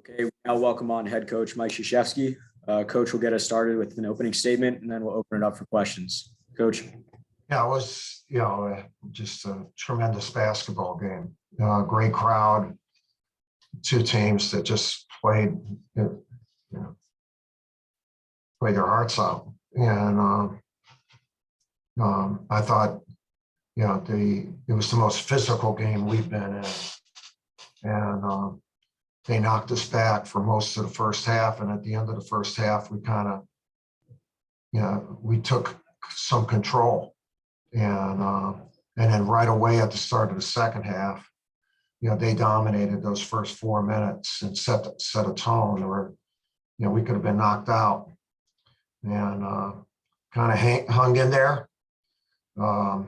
Okay, we now welcome on head coach Mike Krzyzewski. Coach will get us started with an opening statement, and then we'll open it up for questions. Coach. Yeah, it was, just a tremendous basketball game. Great crowd, two teams that just played their hearts out. And I thought, it was the most physical game we've been in. And they knocked us back for most of the first half. And at the end of the first half, we kind of, we took some control. And then right away at the start of the second half, they dominated those first 4 minutes and set a tone where, we could have been knocked out, and kind of hung in there. And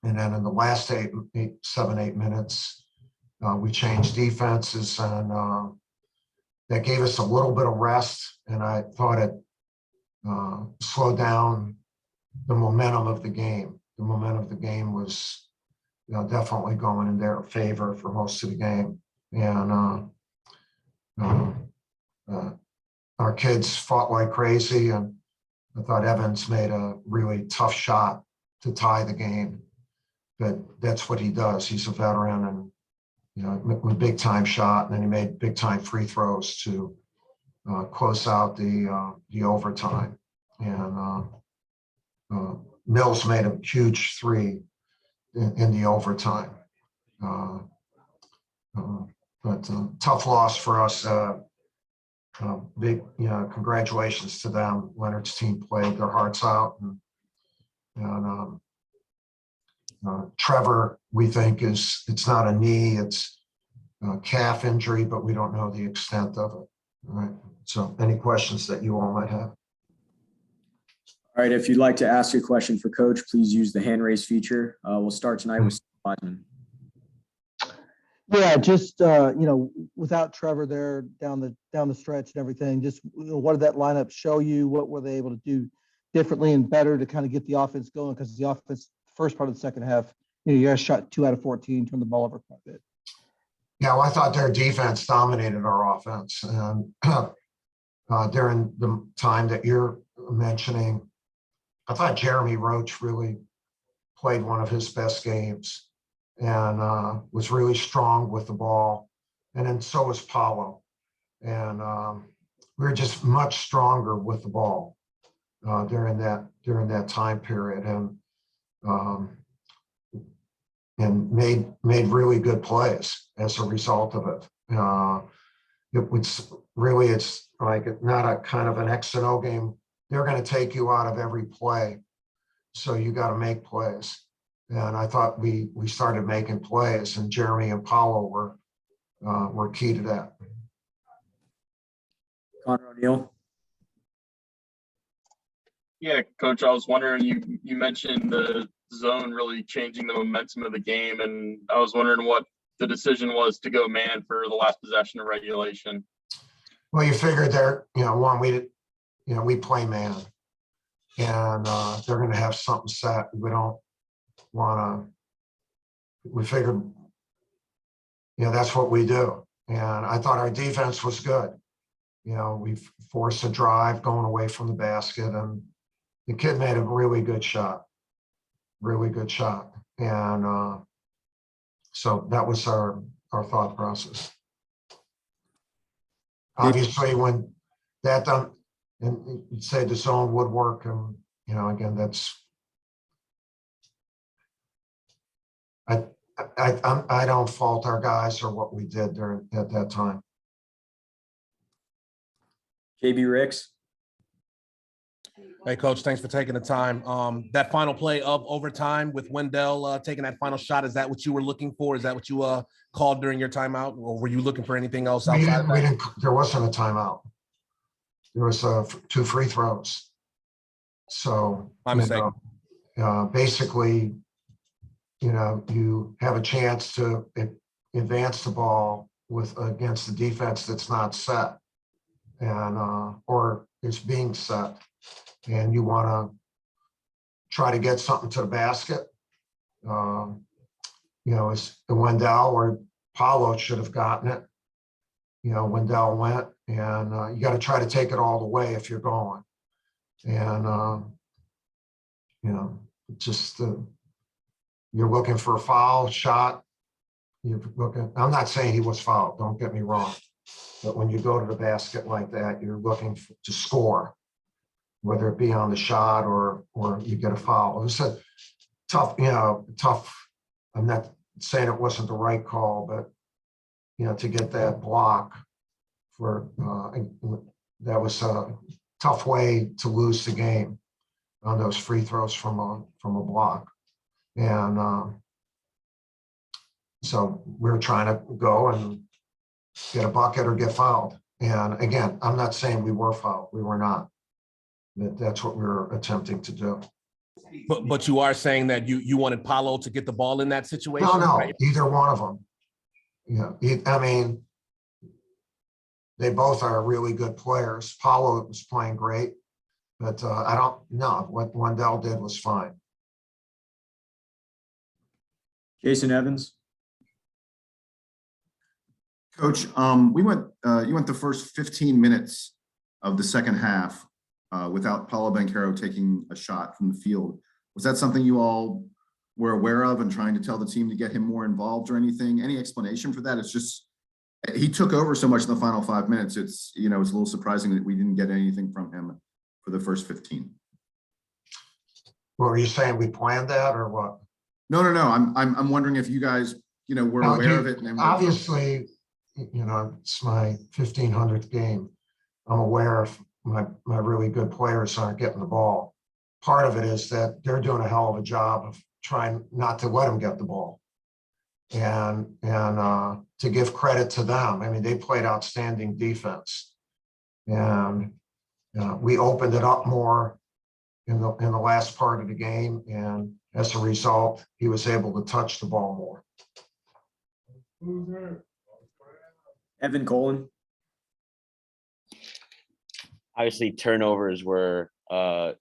then in the last 7-8 minutes, we changed defenses, and that gave us a little bit of rest. And I thought it slowed down the momentum of the game. The momentum of the game was, definitely going in their favor for most of the game. And our kids fought like crazy, and I thought Evans made a really tough shot to tie the game. But that's what he does. He's a veteran, and with big time shot, and then he made big time free throws to close out the overtime. And Mills made a huge three in the overtime. But tough loss for us. Big, congratulations to them. Leonard's team played their hearts out, and Trevor, we think it's not a knee, it's a calf injury, but we don't know the extent of it. All right. So, any questions that you all might have? All right, if you'd like to ask a question for Coach, please use the hand raise feature. We'll start tonight with Wiseman. Yeah, just without Trevor there down the stretch and everything, just what did that lineup show you? What were they able to do differently and better to kind of get the offense going? Because the offense, first part of the second half, you guys shot 2 out of 14, turned the ball over quite a bit. Yeah, well, I thought their defense dominated our offense, and during the time that you're mentioning, I thought Jeremy Roach really played one of his best games, and was really strong with the ball. And then so was Paulo. And we were just much stronger with the ball during that time period, and made really good plays as a result of it. It's like not a kind of an X and O game. They're going to take you out of every play, so you got to make plays. And I thought we started making plays, and Jeremy and Paulo were key to that. Connor O'Neill. Yeah, Coach, I was wondering, you mentioned the zone really changing the momentum of the game, and I was wondering what the decision was to go man for the last possession of regulation. Well, you figured we play man, and they're going to have something set. We figured, that's what we do. And I thought our defense was good. We forced a drive going away from the basket, and the kid made a really good shot. And so that was our thought process. Obviously, when that done, and you'd say the zone would work, and again, that's I don't fault our guys or what we did at that time. KB Ricks. Hey, Coach, thanks for taking the time. That final play of overtime with Wendell taking that final shot, is that what you were looking for? Is that what you called during your timeout, or were you looking for anything else outside of that? There wasn't a timeout. There was 2 free throws. So my mistake. Basically, you have a chance to advance the ball against the defense that's not set, and or is being set, and you want to try to get something to the basket. It's the Wendell or Paulo should have gotten it, Wendell went, and you got to try to take it all the way if you're going. And, just you're looking for a foul shot. I'm not saying he was fouled, don't get me wrong. But when you go to the basket like that, you're looking to score, whether it be on the shot or you get a foul. It was a tough. I'm not saying it wasn't the right call, but to get that block that was a tough way to lose the game on those free throws from a block. And so we were trying to go and get a bucket or get fouled. And again, I'm not saying we were fouled. We were not. That's what we were attempting to do. But you are saying that you wanted Paolo to get the ball in that situation? No, right? either one of them. I mean, they both are really good players. Paolo was playing great, but I don't know. What Wendell did was fine. Jason Evans. Coach, you went the first 15 minutes of the second half without Paolo Banchero taking a shot from the field. Was that something you all were aware of and trying to tell the team to get him more involved or anything? Any explanation for that? It's just he took over so much in the final 5 minutes. It's a little surprising that we didn't get anything from him for the first 15. What were you saying? We planned that or what? No. I'm wondering if you guys were aware of it. And obviously, it's my 1500th game. I'm aware of my really good players aren't getting the ball. Part of it is that they're doing a hell of a job of trying not to let them get the ball. And to give credit to them, I mean, they played outstanding defense. And we opened it up more in the last part of the game. And as a result, he was able to touch the ball more. Evan Colin. Obviously, turnovers were a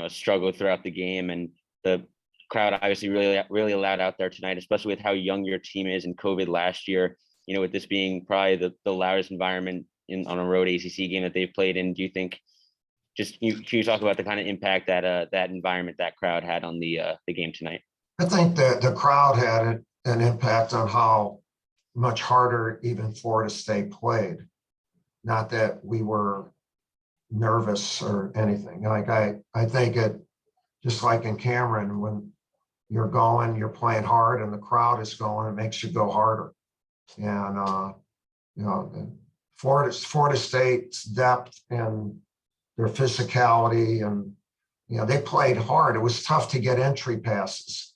struggle throughout the game, and the crowd obviously really loud out there tonight, especially with how young your team is and COVID last year. With this being probably the loudest environment on a road ACC game that they've played in, do you think? Can you talk about the kind of impact that that environment, that crowd had on the game tonight? I think that the crowd had an impact on how much harder even Florida State played. Not that we were nervous or anything. Like I think it, just like in Cameron, when you're playing hard and the crowd is going, it makes you go harder. And Florida State's depth and their physicality, and they played hard. It was tough to get entry passes.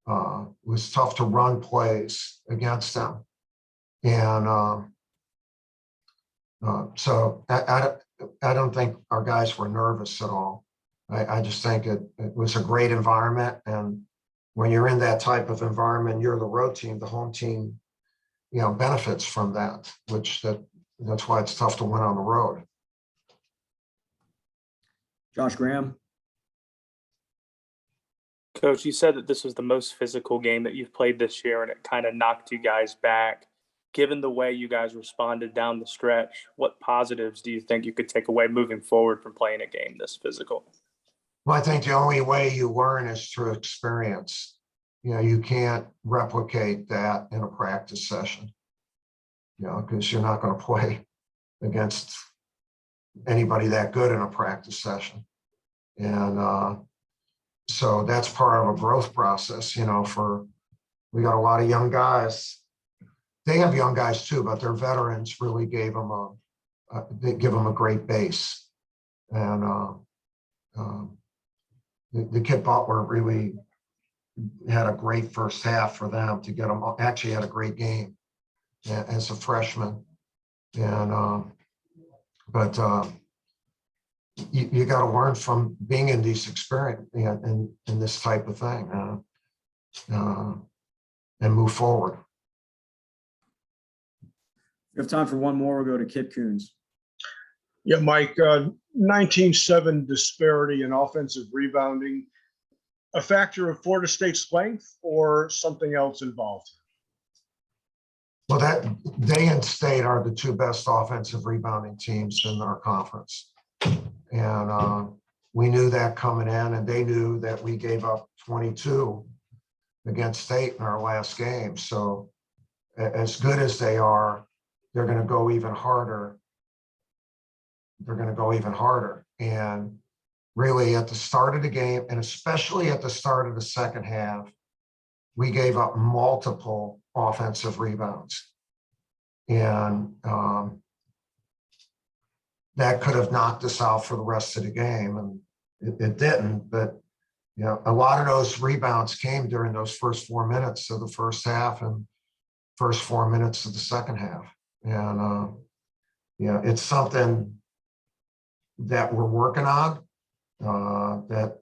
It was tough to run plays against them. And so I don't think our guys were nervous at all. I just think it was a great environment. And when you're in that type of environment, you're the road team, the home team, benefits from that, that's why it's tough to win on the road. Josh Graham. Coach, you said that this was the most physical game that you've played this year, and it kind of knocked you guys back. Given the way you guys responded down the stretch, what positives do you think you could take away moving forward from playing a game this physical? Well, I think the only way you learn is through experience. You can't replicate that in a practice session, because you're not going to play against anybody that good in a practice session. And so that's part of a growth process, we got a lot of young guys. They have young guys too, but their veterans really gave them they give them a great base. And the kid Butler really had a great first half for them to get them. Actually had a great game as a freshman. And but you got to learn from being in these experience in this type of thing and move forward. We have time for one more. We'll go to Kip Coons. Yeah, Mike, 19-7 disparity in offensive rebounding, a factor of Florida State's length or something else involved? Well, that they and State are the two best offensive rebounding teams in our conference. And we knew that coming in, and they knew that we gave up 22 against State in our last game. So as good as they are, they're going to go even harder. They're going to go even harder. And really at the start of the game, and especially at the start of the second half, we gave up multiple offensive rebounds. And that could have knocked us out for the rest of the game. And it didn't, but you know, a lot of those rebounds came during those first 4 minutes of the first half and first 4 minutes of the second half. And you know, it's something that we're working on, that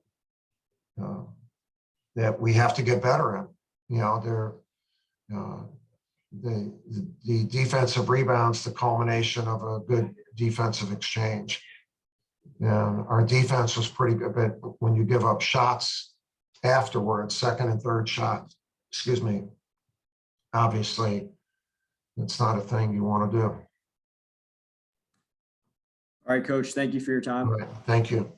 we have to get better in. You know, the defensive rebounds, the culmination of a good defensive exchange. And our defense was pretty good, but when you give up shots afterwards, second and third shot, excuse me, obviously it's not a thing you want to do. All right, Coach, thank you for your time. All right, thank you.